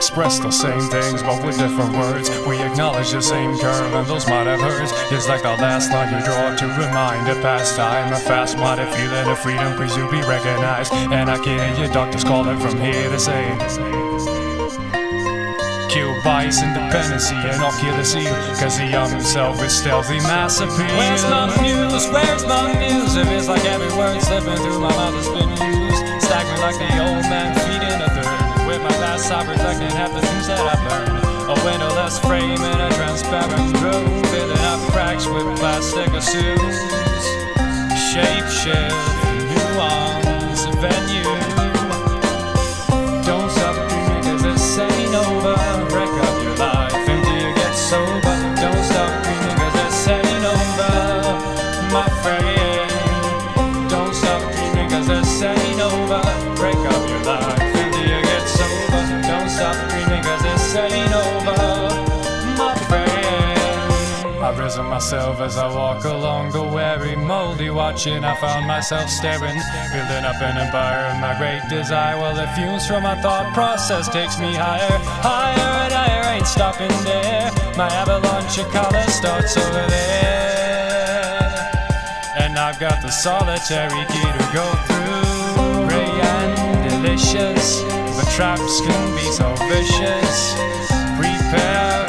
express the same things, but with different words. We acknowledge the same curve, and those might have hurts. It's like the last line you draw to remind a past time. A fast-minded feeling of freedom, please you be recognized. And I can hear your doctors calling from here to say, kill bias, independency, and I'll kill the seal, cause the young himself is stealthy mass appeal. Where's my muse? Where's my muse? If it's like every word slipping through my mouth has been used, staggering like the old man feeding a third. With my past I reflecting half the things that I've learned. A windowless frame in a transparent room, filling up cracks with plastic assumes. Shape shift, nuance, venue. Don't stop dreaming cause this ain't over. Wreck up your life until you get sober. Don't stop dreaming cause this ain't over, my friend. Don't stop dreaming cause this ain't over. Break up your life until you get sober. Don't stop dreaming cause this ain't over, my friend. I've risen myself as I walk along the weary, moldy watching. I found myself staring, building up an empire of my great desire. Well, the fumes from my thought process takes me higher, higher and higher. Ain't stopping there. My avalanche of color starts over there, and I've got the solitary key to go through. Ray and delicious, but traps can be so vicious. Prepare